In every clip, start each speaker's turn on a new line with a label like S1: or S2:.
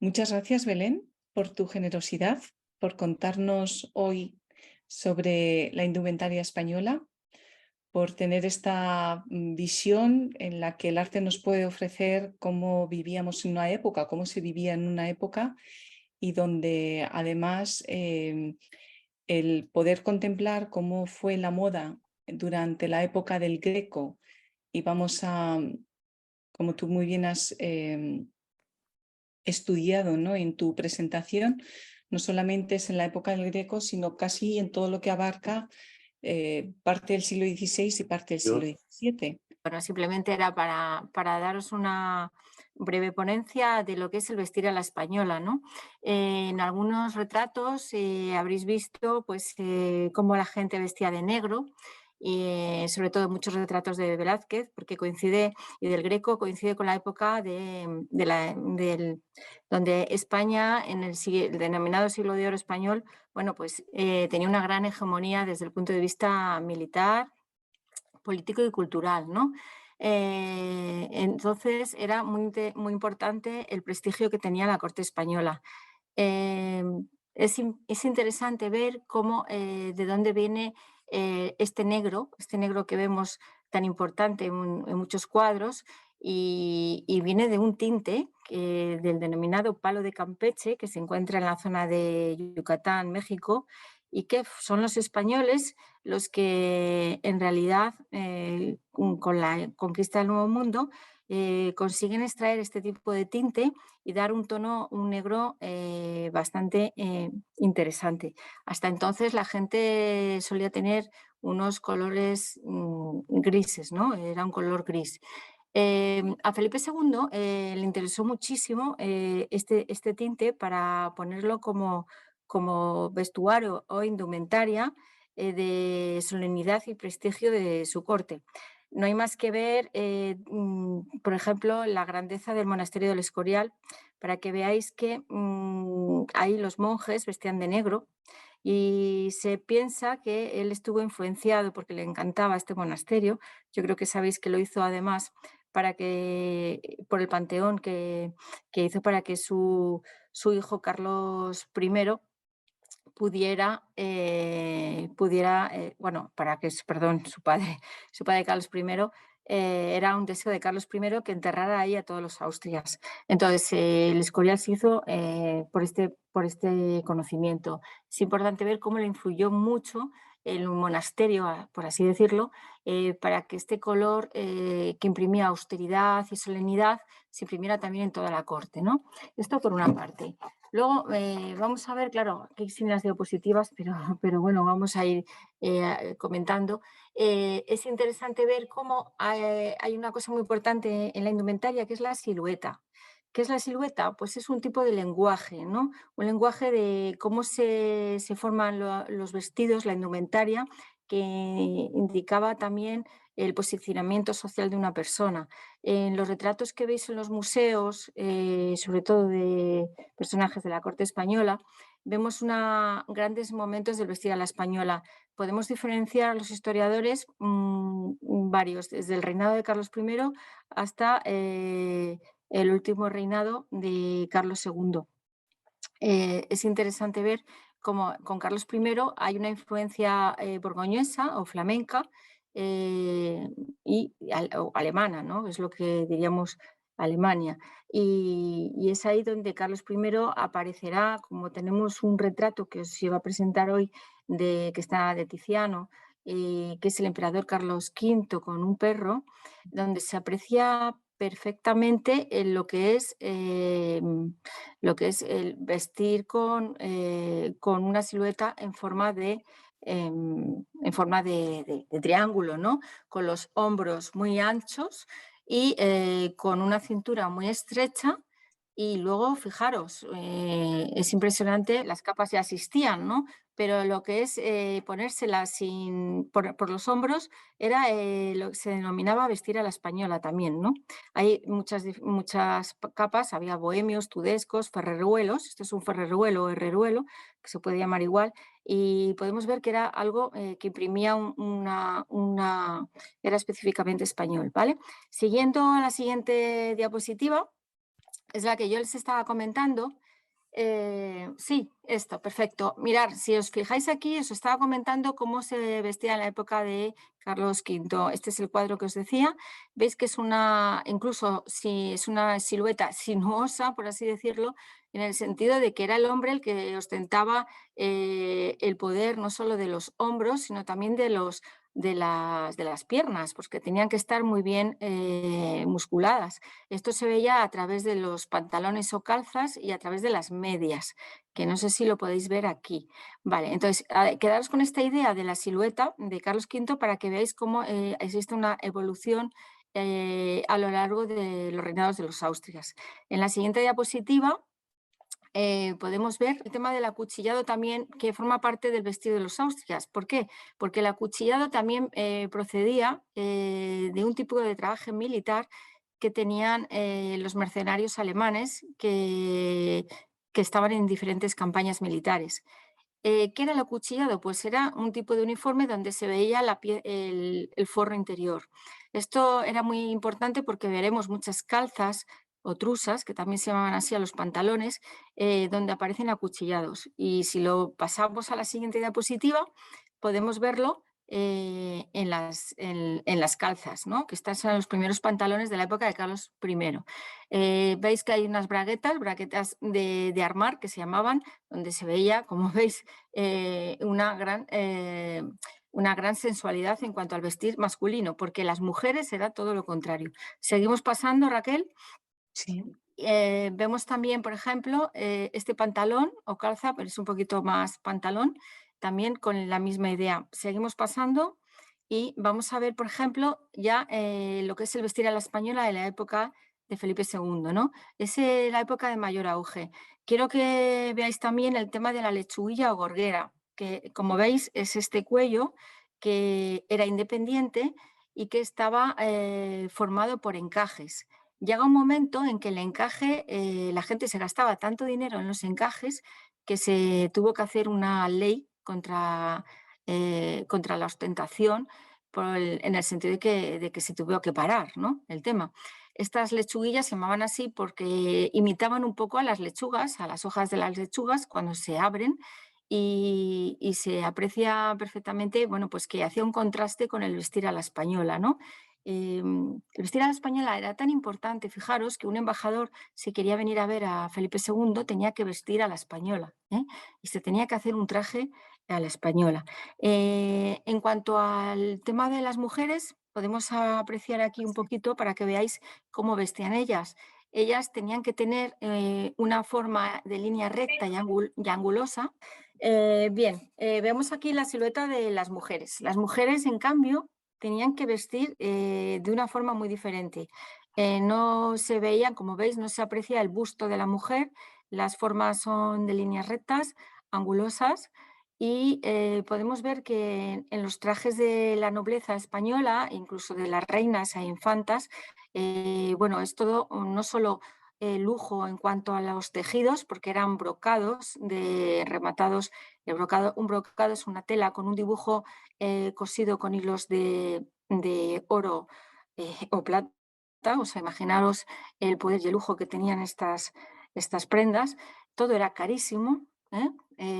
S1: Muchas gracias, Belén, por tu generosidad, por contarnos hoy sobre la indumentaria española, por tener esta visión en la que el arte nos puede ofrecer cómo vivíamos en una época, cómo se vivía en una época y donde además el poder contemplar cómo fue la moda durante la época del Greco y vamos a, como tú muy bien has estudiado, ¿no?, en tu presentación, no solamente es en la época del Greco, sino casi en todo lo que abarca parte del siglo XVI y parte del siglo XVII.
S2: Bueno, simplemente era para daros una breve ponencia de lo que es el vestir a la española, ¿no? En algunos retratos habréis visto pues, cómo la gente vestía de negro, y sobre todo muchos retratos de Velázquez, porque coincide, y del Greco, coincide con la época donde España, en el denominado siglo de oro español, bueno, pues tenía una gran hegemonía desde el punto de vista militar, político y cultural, ¿no? Entonces era muy importante el prestigio que tenía la corte española. Es interesante ver cómo, de dónde viene este negro que vemos tan importante en muchos cuadros, y viene de un tinte del denominado palo de Campeche, que se encuentra en la zona de Yucatán, México, y que son los españoles los que en realidad con la conquista del Nuevo Mundo consiguen extraer este tipo de tinte y dar un tono, un negro bastante interesante. Hasta entonces la gente solía tener unos colores grises, ¿no? Era un color gris. A Felipe II le interesó muchísimo este tinte para ponerlo como vestuario o indumentaria de solemnidad y prestigio de su corte. No hay más que ver, por ejemplo, la grandeza del monasterio del Escorial, para que veáis que ahí los monjes vestían de negro, y se piensa que él estuvo influenciado porque le encantaba este monasterio. Yo creo que sabéis que lo hizo además por el panteón que hizo para que su hijo Carlos I bueno, para que, perdón, su padre Carlos I, era un deseo de Carlos I que enterrara ahí a todos los Austrias. Entonces, el Escorial se hizo por este conocimiento. Es importante ver cómo le influyó mucho el monasterio, por así decirlo, para que este color que imprimía austeridad y solemnidad se imprimiera también en toda la corte, ¿no? Esto por una parte. Luego vamos a ver, claro, aquí hay sin las diapositivas, pero bueno, vamos a ir comentando. Es interesante ver cómo hay una cosa muy importante en la indumentaria, que es la silueta. ¿Qué es la silueta? Pues es un tipo de lenguaje, ¿no? Un lenguaje de cómo se forman los vestidos, la indumentaria, que indicaba también el posicionamiento social de una persona. En los retratos que veis en los museos, sobre todo de personajes de la corte española, vemos grandes momentos del vestir a la española. Podemos diferenciar a los historiadores varios, desde el reinado de Carlos I hasta el último reinado de Carlos II. Es interesante ver cómo con Carlos I hay una influencia borgoñesa o flamenca o alemana, ¿no? Es lo que diríamos Alemania. Y es ahí donde Carlos I aparecerá, como tenemos un retrato que os iba a presentar hoy, que está de Tiziano, que es el emperador Carlos V con un perro, donde se aprecia perfectamente en lo que es el vestir con una silueta en forma de triángulo, ¿no? Con los hombros muy anchos y con una cintura muy estrecha. Y luego, fijaros, es impresionante, las capas ya existían, ¿no? Pero lo que es ponérselas por los hombros era lo que se denominaba vestir a la española también, ¿no? Hay muchas capas, había bohemios, tudescos, ferreruelos. Esto es un ferreruelo o herreruelo, que se puede llamar igual, y podemos ver que era algo que imprimía era específicamente español, ¿vale? Siguiendo a la siguiente diapositiva, es la que yo les estaba comentando. Sí, esto, perfecto. Mirar, si os fijáis aquí, os estaba comentando cómo se vestía en la época de Carlos V. Este es el cuadro que os decía. Veis que es una, incluso si es una silueta sinuosa, por así decirlo, en el sentido de que era el hombre el que ostentaba el poder no solo de los hombros, sino también de las piernas, pues que tenían que estar muy bien musculadas. Esto se veía a través de los pantalones o calzas y a través de las medias, que no sé si lo podéis ver aquí. Vale, entonces quedaros con esta idea de la silueta de Carlos V para que veáis cómo existe una evolución a lo largo de los reinados de los Austrias. En la siguiente diapositiva podemos ver el tema del acuchillado también, que forma parte del vestido de los Austrias. ¿Por qué? Porque el acuchillado también procedía de un tipo de trabajo militar que tenían los mercenarios alemanes que estaban en diferentes campañas militares. ¿Qué era el acuchillado? Pues era un tipo de uniforme donde se veía el forro interior. Esto era muy importante porque veremos muchas calzas o trusas, que también se llamaban así a los pantalones, donde aparecen acuchillados. Y si lo pasamos a la siguiente diapositiva, podemos verlo en las calzas, ¿no? Que estos son los primeros pantalones de la época de Carlos I. Veis que hay unas braguetas de armar que se llamaban, donde se veía, como veis, una gran sensualidad en cuanto al vestir masculino, porque las mujeres era todo lo contrario. Seguimos pasando, Raquel.
S1: Sí.
S2: Vemos también, por ejemplo, este pantalón o calza, pero es un poquito más pantalón, también con la misma idea. Seguimos pasando y vamos a ver, por ejemplo, ya lo que es el vestir a la española de la época de Felipe II, ¿no? Es la época de mayor auge. Quiero que veáis también el tema de la lechuguilla o gorguera, que como veis es este cuello que era independiente y que estaba formado por encajes. Llega un momento en que el encaje, la gente se gastaba tanto dinero en los encajes que se tuvo que hacer una ley contra la ostentación en el sentido de que se tuvo que parar, ¿no? El tema. Estas lechuguillas se llamaban así porque imitaban un poco a las lechugas, a las hojas de las lechugas cuando se abren y se aprecia perfectamente, bueno, pues que hacía un contraste con el vestir a la española, ¿no? El vestir a la española era tan importante, fijaros, que un embajador, si quería venir a ver a Felipe II, tenía que vestir a la española, ¿eh? Y se tenía que hacer un traje a la española. En cuanto al tema de las mujeres, podemos apreciar aquí un poquito para que veáis cómo vestían ellas. Ellas tenían que tener una forma de línea recta y angulosa. Bien, vemos aquí la silueta de las mujeres. Las mujeres, en cambio, tenían que vestir de una forma muy diferente. No se veían, como veis, no se aprecia el busto de la mujer, las formas son de líneas rectas, angulosas, y podemos ver que en los trajes de la nobleza española, incluso de las reinas e infantas, bueno, es todo no solo lujo en cuanto a los tejidos, porque eran brocados rematados. Un brocado es una tela con un dibujo cosido con hilos de oro o plata. O sea, imaginaros el poder y el lujo que tenían estas prendas. Todo era carísimo, ¿eh?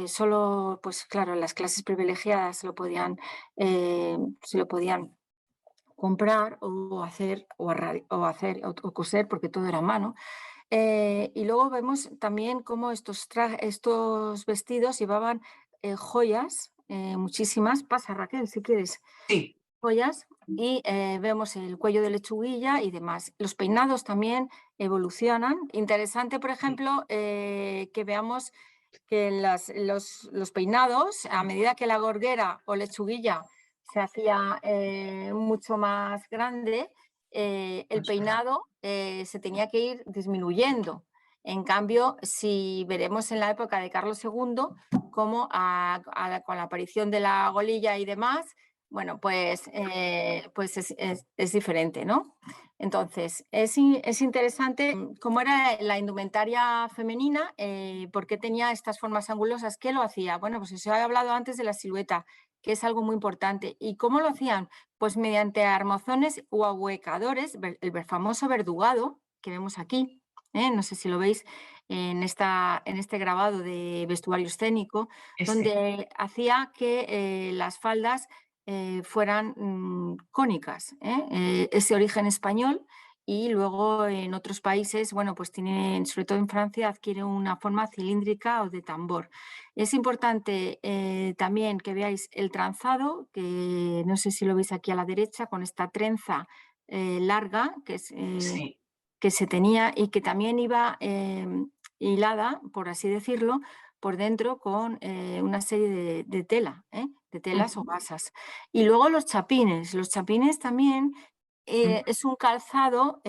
S2: Solo, pues claro, las clases privilegiadas se lo podían comprar o hacer o coser, porque todo era a mano. Y luego vemos también cómo estos vestidos llevaban joyas, muchísimas. Pasa, Raquel, si quieres.
S1: Sí.
S2: Joyas, y vemos el cuello de lechuguilla y demás. Los peinados también evolucionan. Interesante, por ejemplo, que veamos que los peinados, a medida que la gorguera o lechuguilla se hacía mucho más grande, el peinado se tenía que ir disminuyendo. En cambio, si veremos en la época de Carlos II, como con la aparición de la golilla y demás, bueno, pues es diferente, ¿no? Entonces, es interesante cómo era la indumentaria femenina, por qué tenía estas formas angulosas, qué lo hacía. Bueno, pues se ha hablado antes de la silueta, que es algo muy importante. ¿Y cómo lo hacían? Pues mediante armazones o ahuecadores, el famoso verdugado que vemos aquí. No sé si lo veis en este grabado de vestuario escénico,
S1: Este.
S2: donde hacía que las faldas fueran cónicas, ese origen español. Y luego en otros países, bueno, pues tienen, sobre todo en Francia, adquiere una forma cilíndrica o de tambor. Es importante también que veáis el tranzado, que no sé si lo veis aquí a la derecha, con esta trenza larga,
S1: Sí.
S2: que se tenía y que también iba hilada, por así decirlo, por dentro con una serie de tela, de telas o
S1: Ujú,
S2: gasas. Y luego los chapines. Los chapines también
S1: ujú,
S2: es un calzado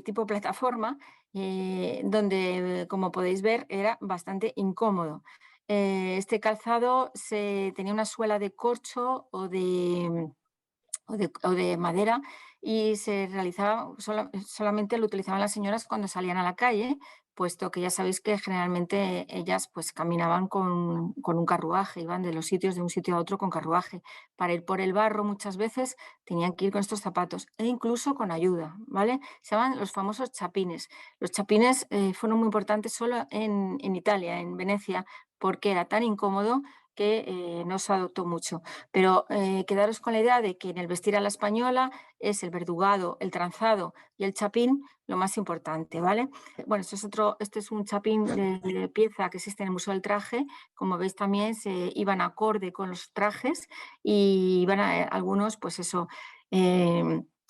S2: tipo plataforma, donde, como podéis ver, era bastante incómodo. Este calzado tenía una suela de corcho o de madera, y se realizaba solamente lo utilizaban las señoras cuando salían a la calle, puesto que ya sabéis que generalmente ellas pues caminaban con un carruaje, iban de los sitios de un sitio a otro con carruaje. Para ir por el barro muchas veces tenían que ir con estos zapatos e incluso con ayuda, ¿vale? Se llaman los famosos chapines. Los chapines fueron muy importantes solo en Italia, en Venecia, porque era tan incómodo que no se adoptó mucho. Pero quedaros con la idea de que en el vestir a la española es el verdugado, el tranzado y el chapín lo más importante, ¿vale? Bueno, este es un chapín de pieza que existe en el Museo del Traje. Como veis también se iban acorde con los trajes y iban algunos, pues eso,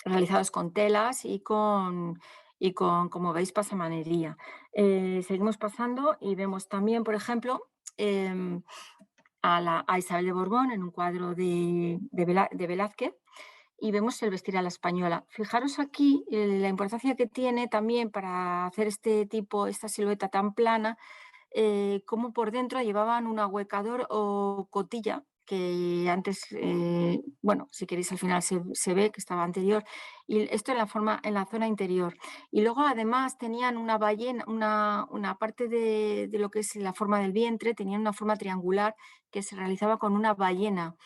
S2: realizados con telas y con, como veis, pasamanería. Seguimos pasando y vemos también, por ejemplo, em, a Isabel de Borbón en un cuadro de Velázquez, y vemos el vestir a la española. Fijaros aquí la importancia que tiene también para hacer esta silueta tan plana, cómo por dentro llevaban un ahuecador o cotilla, que antes, bueno, si queréis al final se ve que estaba anterior, y esto en la zona interior. Y luego además tenían una ballena, una parte de lo que es la forma del vientre, tenían una forma triangular que se realizaba con una ballena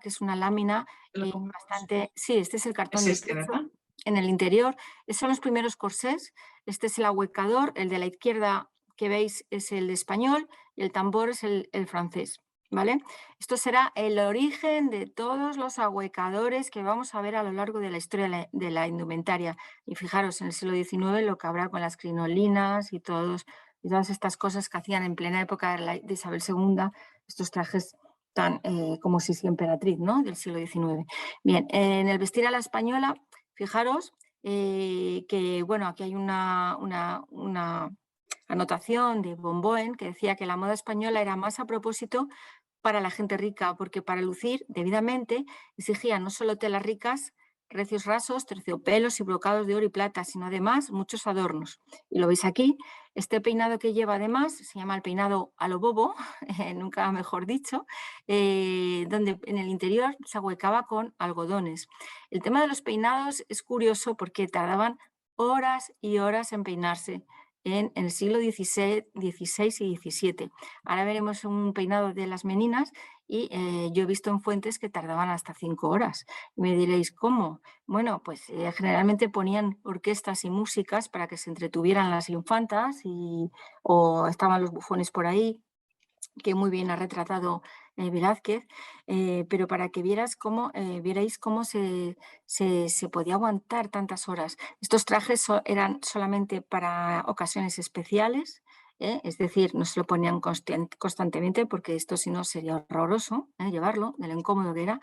S2: que es una lámina
S1: lo pongamos.
S2: bastante... Sí, este es el cartón
S1: Es
S2: de
S1: este,
S2: queso
S1: ¿verdad?
S2: en el interior. Estos son los primeros corsés. Este es el ahuecador, el de la izquierda que veis es el español y el tambor es el francés, ¿vale? Esto será el origen de todos los ahuecadores que vamos a ver a lo largo de la historia de la indumentaria. Y fijaros, en el siglo XIX lo que habrá con las crinolinas y todas estas cosas que hacían en plena época de Isabel II, estos trajes tan como si emperatriz, ¿no? Del siglo XIX. Bien, en el vestir a la española, fijaros que, bueno, aquí hay una anotación de Bomboen que decía que la moda española era más a propósito para la gente rica, porque para lucir debidamente exigía no solo telas ricas, recios rasos, terciopelos y brocados de oro y plata, sino además muchos adornos. Y lo veis aquí, este peinado que lleva además se llama el peinado a lo bobo, nunca mejor dicho, donde en el interior se ahuecaba con algodones. El tema de los peinados es curioso porque tardaban horas y horas en peinarse en el siglo XVI y XVII. Ahora veremos un peinado de las meninas y yo he visto en fuentes que tardaban hasta 5 horas. Y me diréis, ¿cómo? Bueno, pues generalmente ponían orquestas y músicas para que se entretuvieran las infantas o estaban los bufones por ahí, que muy bien ha retratado Velázquez, pero para que vierais cómo se podía aguantar tantas horas. Estos trajes eran solamente para ocasiones especiales, es decir, no se lo ponían constantemente porque esto si no sería horroroso llevarlo, de lo incómodo que era.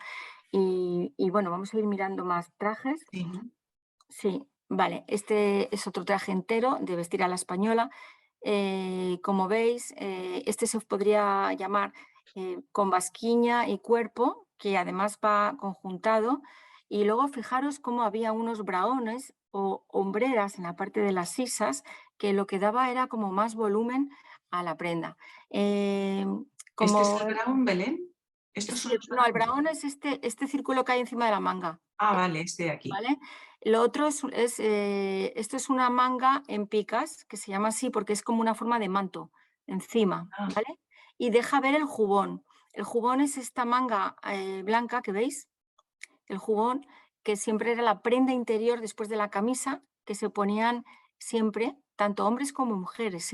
S2: Y bueno, vamos a ir mirando más trajes.
S1: Sí.
S2: Sí, vale. Este es otro traje entero de vestir a la española. Como veis, este se podría llamar con basquiña y cuerpo, que además va conjuntado. Y luego fijaros cómo había unos brahones o hombreras en la parte de las sisas, que lo que daba era como más volumen a la prenda. Eh,
S1: ¿Este es
S2: como
S1: el Brown Belén? Estos
S2: sí,
S1: son los
S2: no, el
S1: brahones.
S2: brahón es este círculo que hay encima de la manga.
S1: Ah, vale, este de aquí.
S2: ¿Vale? Lo otro esto es una manga en picas, que se llama así porque es como una forma de manto encima,
S1: Ah,
S2: ¿vale? Y deja ver el jubón. El jubón es esta manga blanca que veis, el jubón, que siempre era la prenda interior después de la camisa, que se ponían siempre tanto hombres como mujeres,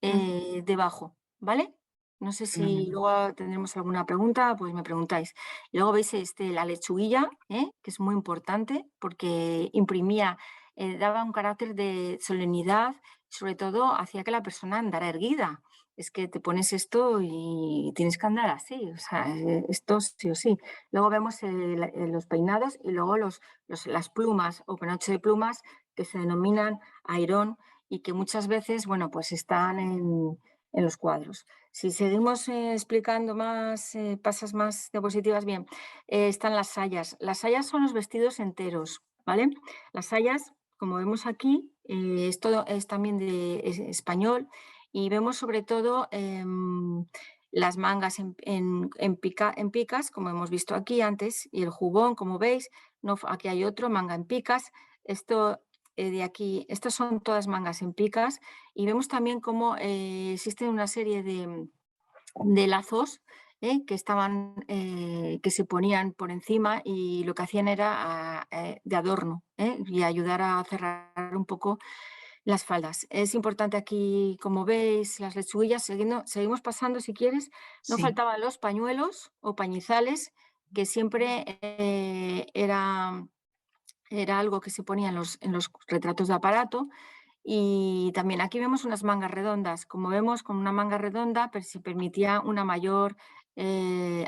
S2: debajo, ¿vale? No sé si
S1: Mm,
S2: luego tendremos alguna pregunta, pues me preguntáis. Y luego veis la lechuguilla, que es muy importante porque imprimía, daba un carácter de solemnidad, sobre todo hacía que la persona andara erguida. Es que te pones esto y tienes que andar así, o sea, esto sí o sí. Luego vemos los peinados y luego las plumas o penoche de plumas que se denominan airón y que muchas veces, bueno, pues están en los cuadros. Si seguimos explicando más, pasas más diapositivas, bien, están las sayas. Las sayas son los vestidos enteros, ¿vale? Las sayas, como vemos aquí, esto es también español y vemos sobre todo las mangas en picas, como hemos visto aquí antes, y el jubón, como veis, no, aquí hay otro, manga en picas. Esto de aquí, estas son todas mangas en picas y vemos también cómo existen una serie de lazos que estaban, que se ponían por encima y lo que hacían era de adorno y ayudar a cerrar un poco las faldas. Es importante aquí, como veis, las lechuguillas, seguimos pasando si quieres, no
S1: sí,
S2: faltaban los pañuelos o pañizales, que siempre era algo que se ponía en los retratos de aparato. Y también aquí vemos unas mangas redondas. Como vemos, con una manga redonda se permitía una mayor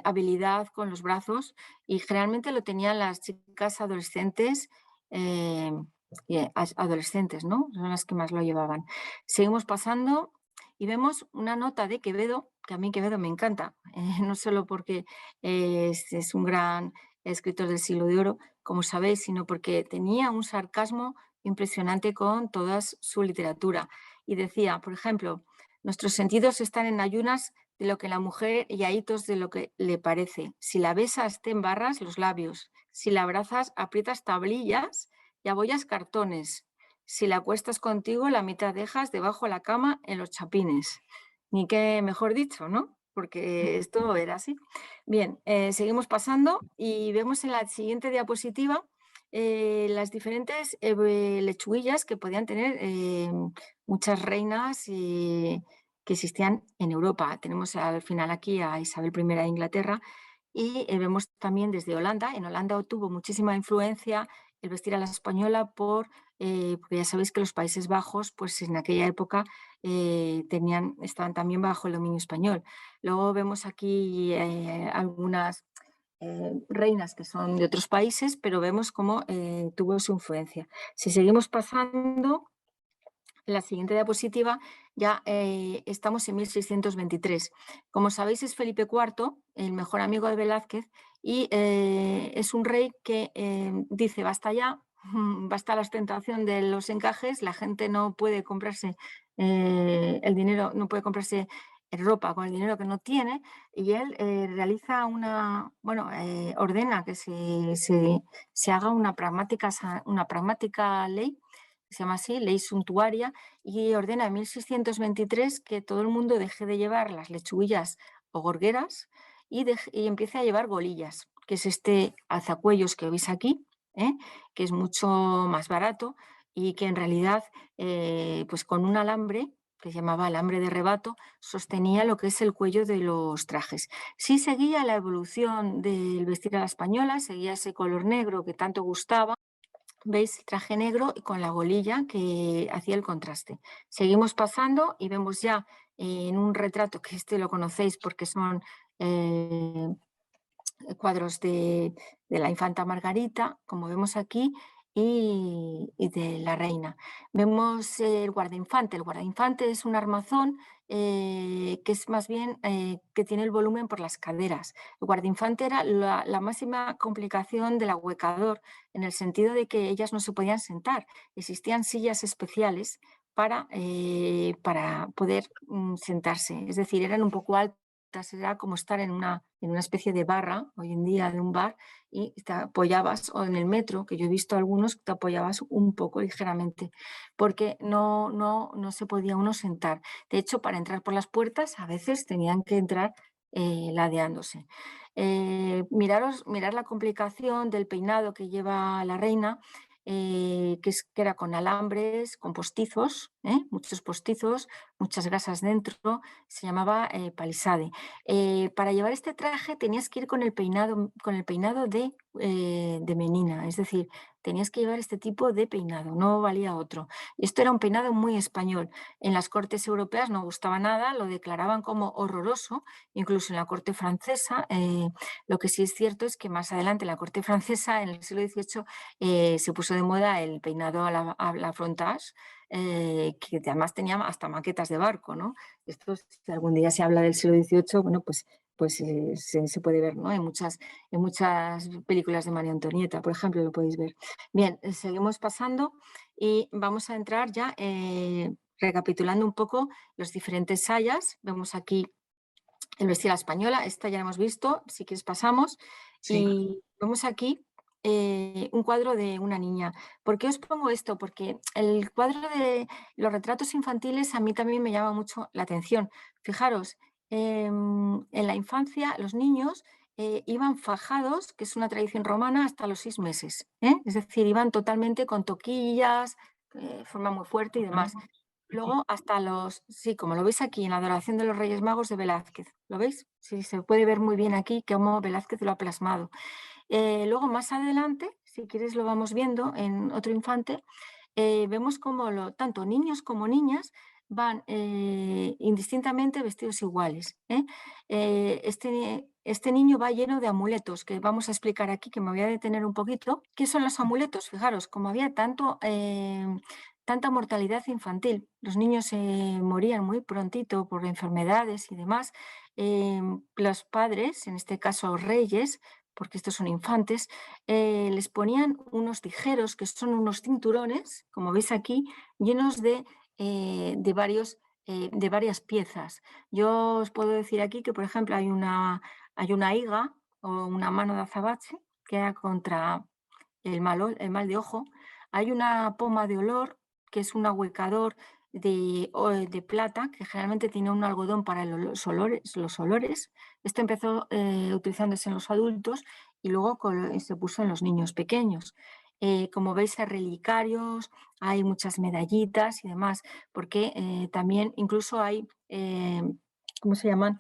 S2: habilidad con los brazos y generalmente lo tenían las chicas adolescentes, eh, adolescentes, ¿no? Son las que más lo llevaban. Seguimos pasando y vemos una nota de Quevedo, que a mí Quevedo me encanta, no solo porque es un gran escritor del siglo de oro, como sabéis, sino porque tenía un sarcasmo impresionante con toda su literatura. Y decía, por ejemplo, nuestros sentidos están en ayunas de lo que la mujer y ahitos de lo que le parece. Si la besas, te embarras los labios. Si la abrazas, aprietas tablillas y abollas cartones. Si la acuestas contigo, la mitad dejas debajo de la cama en los chapines. Ni qué mejor dicho, ¿no? Porque esto era así. Bien, seguimos pasando y vemos en la siguiente diapositiva las diferentes lechuguillas que podían tener muchas reinas que existían en Europa. Tenemos al final aquí a Isabel I de Inglaterra y vemos también desde Holanda. En Holanda tuvo muchísima influencia el vestir a la española porque ya sabéis que los Países Bajos, pues en aquella época estaban también bajo el dominio español. Luego vemos aquí algunas reinas que son de otros países, pero vemos cómo tuvo su influencia. Si seguimos pasando, en la siguiente diapositiva ya estamos en 1623. Como sabéis, es Felipe IV, el mejor amigo de Velázquez, y es un rey que dice, basta ya, basta la ostentación de los encajes, la gente no puede comprarse el dinero, no puede comprarse ropa con el dinero que no tiene, y él realiza ordena que se haga una pragmática ley, se llama así, ley suntuaria, y ordena en 1623 que todo el mundo deje de llevar las lechuguillas o gorgueras y empiece a llevar golillas, que es este alzacuellos que veis aquí, que es mucho más barato y que en realidad, pues con un alambre que se llamaba alambre de rebato, sostenía lo que es el cuello de los trajes. Sí seguía la evolución del vestir a la española, seguía ese color negro que tanto gustaba. ¿Veis? El traje negro y con la golilla que hacía el contraste. Seguimos pasando y vemos ya en un retrato, que este lo conocéis porque son eh, cuadros de la infanta Margarita, como vemos aquí, y de la reina. Vemos el guardainfante. El guardainfante es un armazón que es más bien que tiene el volumen por las caderas. El guardainfante era la máxima complicación del ahuecador, en el sentido de que ellas no se podían sentar. Existían sillas especiales para poder sentarse. Es decir, eran un poco altas, era como estar en una especie de barra, hoy en día de un bar, y te apoyabas, o en el metro, que yo he visto algunos, te apoyabas un poco ligeramente, porque no se podía uno sentar. De hecho, para entrar por las puertas a veces tenían que entrar ladeándose. Mirar la complicación del peinado que lleva la reina. que era con alambres, con postizos, muchos postizos, muchas gasas dentro, se llamaba palisade. Para llevar este traje tenías que ir con el peinado de menina, es decir, tenías que llevar este tipo de peinado, no valía otro. Esto era un peinado muy español. En las cortes europeas no gustaba nada, lo declaraban como horroroso, incluso en la corte francesa. Lo que sí es cierto es que más adelante en la corte francesa, en el siglo XVIII, se puso de moda el peinado a la frontage, que además tenía hasta maquetas de barco, ¿no? Esto, si algún día se habla del siglo XVIII, bueno, pues se puede ver, ¿no? En muchas películas de María Antonieta, por ejemplo, lo podéis ver. Bien, seguimos pasando y vamos a entrar ya recapitulando un poco los diferentes sayas. Vemos aquí el vestido a la española, esta ya la hemos visto, si quieres pasamos.
S1: Sí.
S2: Y vemos aquí un cuadro de una niña. ¿Por qué os pongo esto? Porque el cuadro de los retratos infantiles a mí también me llama mucho la atención. Fijaros, en la infancia los niños iban fajados, que es una tradición romana, hasta los 6 meses. Es decir, iban totalmente con toquillas, de forma muy fuerte y demás. Luego hasta sí, como lo veis aquí en la adoración de los Reyes Magos de Velázquez, ¿lo veis? Sí, se puede ver muy bien aquí cómo Velázquez lo ha plasmado. Luego más adelante, si quieres lo vamos viendo en otro infante, vemos como tanto niños como niñas van indistintamente vestidos iguales. Este niño va lleno de amuletos, que vamos a explicar aquí, que me voy a detener un poquito. ¿Qué son los amuletos? Fijaros, como había tanta mortalidad infantil, los niños se morían muy prontito por enfermedades y demás, los padres, en este caso reyes, porque estos son infantes, les ponían unos tijeros, que son unos cinturones, como veis aquí, llenos de varias piezas. Yo os puedo decir aquí que, por ejemplo, hay una higa o una mano de azabache que era contra el mal de ojo. Hay una poma de olor, que es un ahuecador de plata, que generalmente tiene un algodón para los olores. Esto empezó utilizándose en los adultos y luego se puso en los niños pequeños. Como veis, hay relicarios, hay muchas medallitas y demás, porque también incluso hay, ¿cómo se llaman?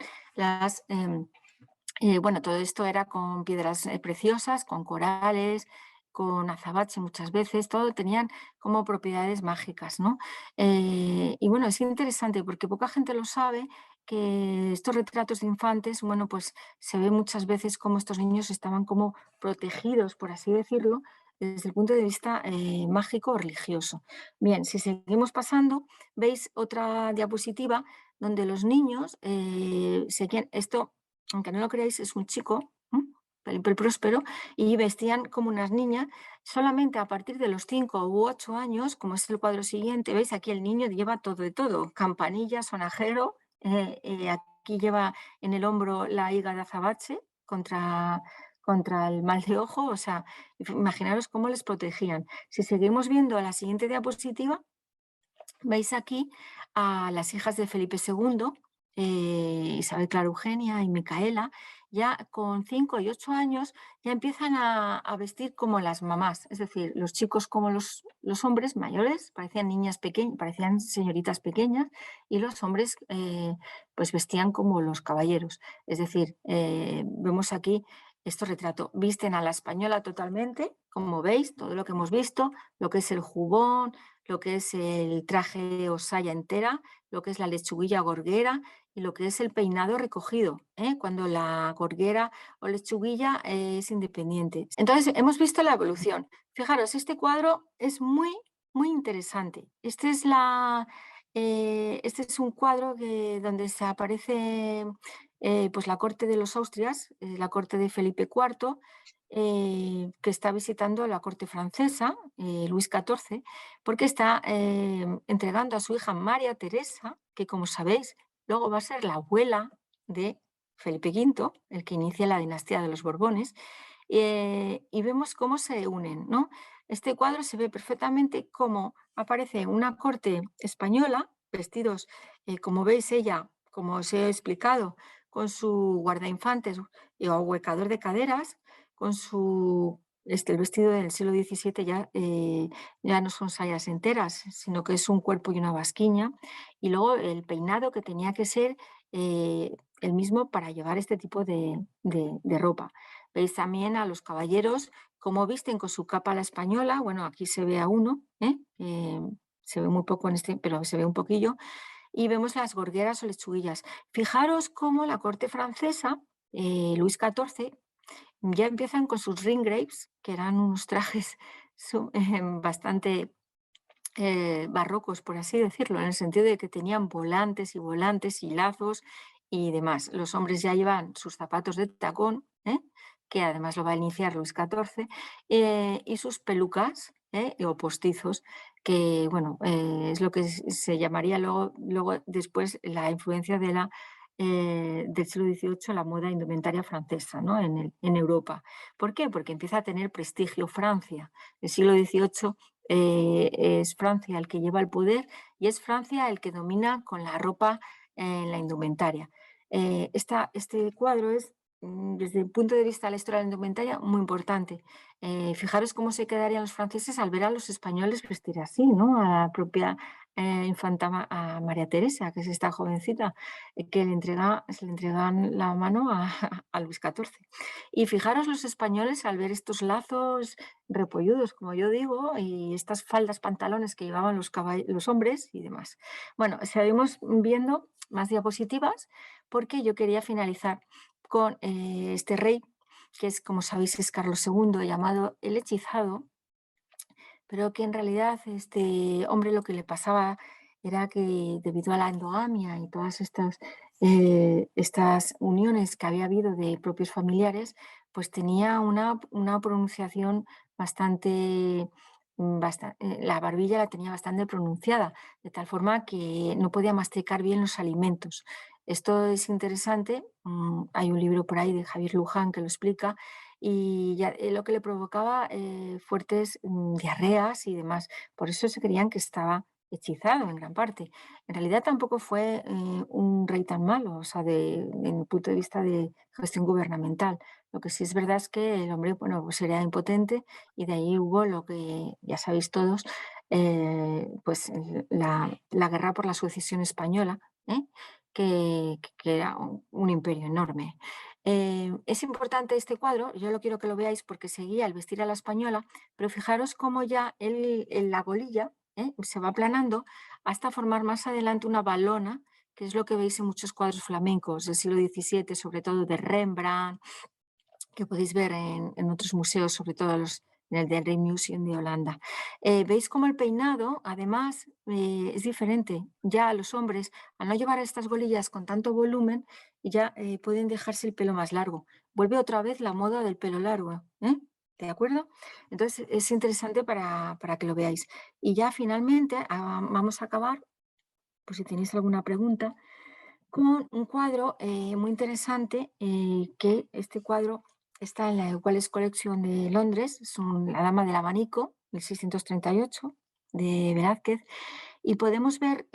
S2: Bueno, todo esto era con piedras preciosas, con corales, con azabache muchas veces, todo tenían como propiedades mágicas, ¿no? Y bueno, es interesante porque poca gente lo sabe, que estos retratos de infantes, bueno, pues se ve muchas veces cómo estos niños estaban como protegidos, por así decirlo, desde el punto de vista mágico o religioso. Bien, si seguimos pasando, veis otra diapositiva donde los niños seguían, esto aunque no lo creáis, es un chico, Felipe Próspero, y vestían como unas niñas. Solamente a partir de los 5 u 8 años, como es el cuadro siguiente, veis aquí el niño lleva todo de todo, campanilla, sonajero, aquí lleva en el hombro la higa de azabache contra el mal de ojo, o sea, imaginaros cómo les protegían. Si seguimos viendo la siguiente diapositiva, veis aquí a las hijas de Felipe II, Isabel Clara Eugenia y Micaela, ya con 5 y 8 años ya empiezan a vestir como las mamás, es decir, los chicos como los hombres mayores, parecían niñas pequeñas, parecían señoritas pequeñas, y los hombres pues vestían como los caballeros. Es decir, vemos aquí este retrato, visten a la española totalmente, como veis, todo lo que hemos visto, lo que es el jubón, lo que es el traje o saya entera, lo que es la lechuguilla gorguera y lo que es el peinado recogido, cuando la gorguera o lechuguilla es independiente. Entonces, hemos visto la evolución. Fijaros, este cuadro es muy, muy interesante. Este es un cuadro donde se aparece pues la corte de los Austrias, la corte de Felipe IV, que está visitando la corte francesa, Luis XIV, porque está entregando a su hija María Teresa, que como sabéis, luego va a ser la abuela de Felipe V, el que inicia la dinastía de los Borbones, y vemos cómo se unen, ¿no? Este cuadro se ve perfectamente cómo aparece una corte española, vestidos, como veis ella, como os he explicado, con su guardainfantes o ahuecador de caderas, con su el vestido del siglo XVII ya no son sayas enteras, sino que es un cuerpo y una basquiña. Y luego el peinado que tenía que ser el mismo para llevar este tipo de ropa. Veis también a los caballeros cómo visten con su capa a la española. Bueno, aquí se ve a uno, ¿eh? Se ve muy poco en este, pero se ve un poquillo. Y vemos las gorgueras o lechuguillas. Fijaros cómo la corte francesa, Luis XIV, ya empiezan con sus ringgrapes, que eran unos trajes bastante barrocos, por así decirlo, en el sentido de que tenían volantes y lazos y demás. Los hombres ya llevan sus zapatos de tacón, que además lo va a iniciar Luis XIV, y sus pelucas o postizos, que bueno, es lo que se llamaría luego después la influencia del siglo XVIII, la moda indumentaria francesa, ¿no? En Europa. ¿Por qué? Porque empieza a tener prestigio Francia. El siglo XVIII es Francia el que lleva el poder y es Francia el que domina con la ropa en la indumentaria. Este cuadro es, desde el punto de vista de la historia de la indumentaria, muy importante. Fijaros cómo se quedarían los franceses al ver a los españoles vestir así, ¿no? A la propia infanta a María Teresa, que es esta jovencita, que se le entregan la mano a Luis XIV. Y fijaros los españoles al ver estos lazos repolludos, como yo digo, y estas faldas, pantalones que llevaban los hombres y demás. Bueno, seguimos viendo más diapositivas porque yo quería finalizar con este rey, que es, como sabéis, es Carlos II, llamado el Hechizado, pero que en realidad este hombre lo que le pasaba era que debido a la endogamia y todas estas uniones que había habido de propios familiares, pues tenía una pronunciación bastante, la barbilla la tenía bastante pronunciada, de tal forma que no podía masticar bien los alimentos. Esto es interesante, hay un libro por ahí de Javier Luján que lo explica, y lo que le provocaba fuertes diarreas y demás. Por eso se creían que estaba hechizado en gran parte. En realidad tampoco fue un rey tan malo, o sea, en el punto de vista de gestión gubernamental. Lo que sí es verdad es que el hombre, bueno, pues era impotente y de ahí hubo lo que ya sabéis todos, pues la guerra por la sucesión española, ¿eh? Que era un imperio enorme. Es importante este cuadro, yo lo quiero que lo veáis porque seguía el vestir a la española, pero fijaros cómo ya la golilla se va aplanando hasta formar más adelante una balona, que es lo que veis en muchos cuadros flamencos del siglo XVII, sobre todo de Rembrandt, que podéis ver en otros museos, sobre todo en el del Rijksmuseum de Holanda. Veis cómo el peinado, además, es diferente. Ya los hombres, al no llevar estas golillas con tanto volumen, ya pueden dejarse el pelo más largo. Vuelve otra vez la moda del pelo largo. ¿De acuerdo? Entonces es interesante para que lo veáis. Y ya finalmente vamos a acabar, por si tenéis alguna pregunta, con un cuadro muy interesante, que este cuadro está en la Wallace Collection de Londres, es La Dama del Abanico, 1638, de Velázquez, y podemos ver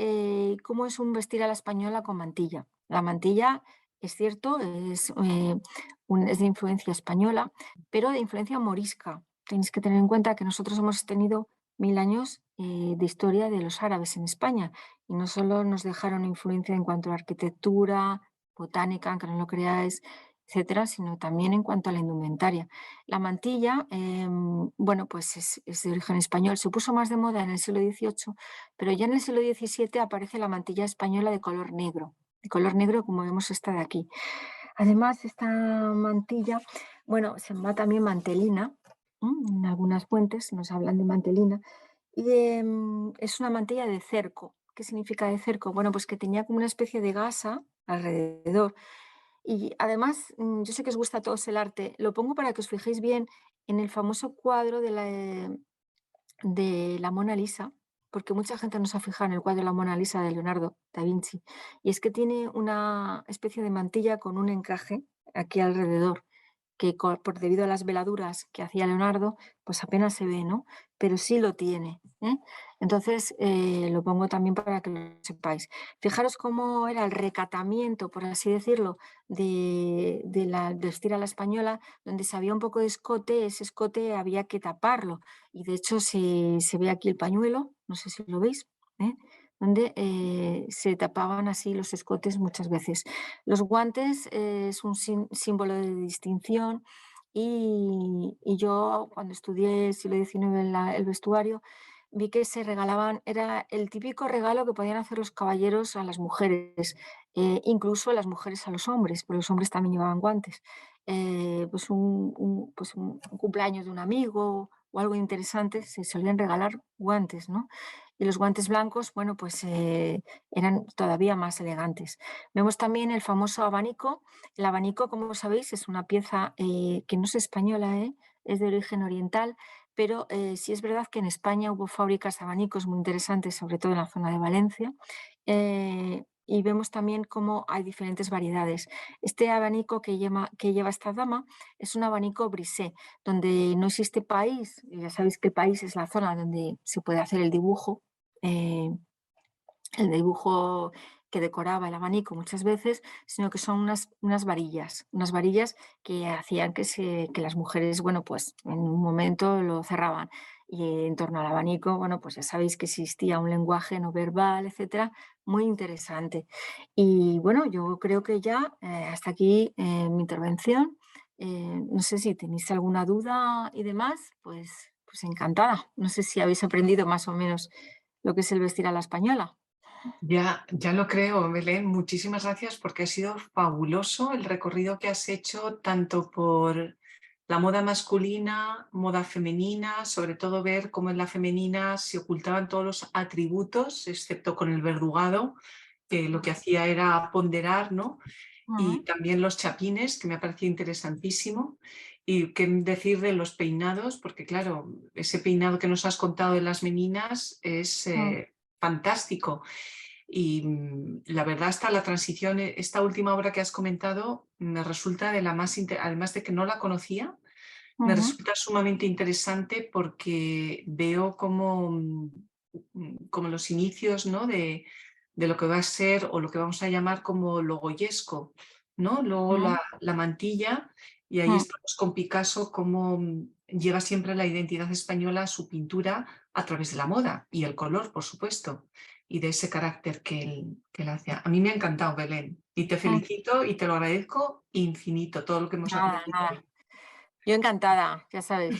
S2: cómo es un vestir a la española con mantilla. La mantilla, es cierto, es de influencia española, pero de influencia morisca. Tenéis que tener en cuenta que nosotros hemos tenido 1000 años de historia de los árabes en España y no solo nos dejaron influencia en cuanto a arquitectura, botánica, aunque no lo creáis, etcétera, sino también en cuanto a la indumentaria. La mantilla, bueno, pues es de origen español, se puso más de moda en el siglo XVIII, pero ya en el siglo XVII aparece la mantilla española de color negro como vemos esta de aquí. Además, esta mantilla, bueno, se llama también mantelina, en algunas fuentes nos hablan de mantelina, y es una mantilla de cerco. ¿Qué significa de cerco? Bueno, pues que tenía como una especie de gasa alrededor. Y además, yo sé que os gusta a todos el arte, lo pongo para que os fijéis bien en el famoso cuadro de la Mona Lisa, porque mucha gente no se ha fijado en el cuadro de la Mona Lisa de Leonardo da Vinci, y es que tiene una especie de mantilla con un encaje aquí alrededor, que debido a las veladuras que hacía Leonardo, pues apenas se ve, ¿no? Pero sí lo tiene, ¿eh? Entonces, lo pongo también para que lo sepáis. Fijaros cómo era el recatamiento, por así decirlo, de la vestir a la española, donde se había un poco de escote, ese escote había que taparlo. Y de hecho se ve aquí el pañuelo, no sé si lo veis, ¿eh? Donde se tapaban así los escotes muchas veces. Los guantes es un símbolo de distinción y yo cuando estudié siglo XIX el vestuario vi que se regalaban, era el típico regalo que podían hacer los caballeros a las mujeres, incluso las mujeres a los hombres, porque los hombres también llevaban guantes. Pues un cumpleaños de un amigo o algo interesante, se solían regalar guantes, ¿no? Y los guantes blancos, bueno, pues eran todavía más elegantes. Vemos también el famoso abanico. El abanico, como sabéis, es una pieza que no es española, es de origen oriental, pero sí es verdad que en España hubo fábricas de abanicos muy interesantes, sobre todo en la zona de Valencia, y vemos también cómo hay diferentes variedades. Este abanico que lleva esta dama es un abanico brisé, donde no existe país, ya sabéis que el país es la zona donde se puede hacer eh, el dibujo que decoraba el abanico muchas veces, sino que son unas varillas que hacían que las mujeres, bueno, pues en un momento lo cerraban. Y en torno al abanico, bueno, pues ya sabéis que existía un lenguaje no verbal, etcétera, muy interesante. Y bueno, yo creo que ya hasta aquí mi intervención. No sé si tenéis alguna duda y demás, pues encantada. No sé si habéis aprendido más o menos lo que es el vestir a la española.
S1: Ya lo creo, Belén. Muchísimas gracias porque ha sido fabuloso el recorrido que has hecho tanto por la moda masculina, moda femenina, sobre todo ver cómo en la femenina se ocultaban todos los atributos, excepto con el verdugado, que lo que hacía era ponderar, ¿no? Y
S2: Ujú,
S1: también los chapines, que me ha parecido interesantísimo. Y qué decir de los peinados, porque claro, ese peinado que nos has contado de las meninas es
S2: ujú,
S1: fantástico. Y la verdad, hasta la transición, esta última obra que has comentado, me resulta de la más, además de que no la conocía, me
S2: ujú,
S1: resulta sumamente interesante porque veo como, como los inicios, ¿no? de lo que va a ser o lo que vamos a llamar como lo goyesco, ¿no? Luego
S2: ujú,
S1: la mantilla y ahí
S2: ujú,
S1: estamos con Picasso como lleva siempre la identidad española a su pintura a través de la moda y el color, por supuesto, y de ese carácter que él hace. A mí me ha encantado, Belén, y te
S2: ujú.
S1: felicito y te lo agradezco infinito todo lo que hemos
S2: Nada,
S1: aprendido
S2: nada.
S1: hoy.
S2: Yo encantada, ya sabes.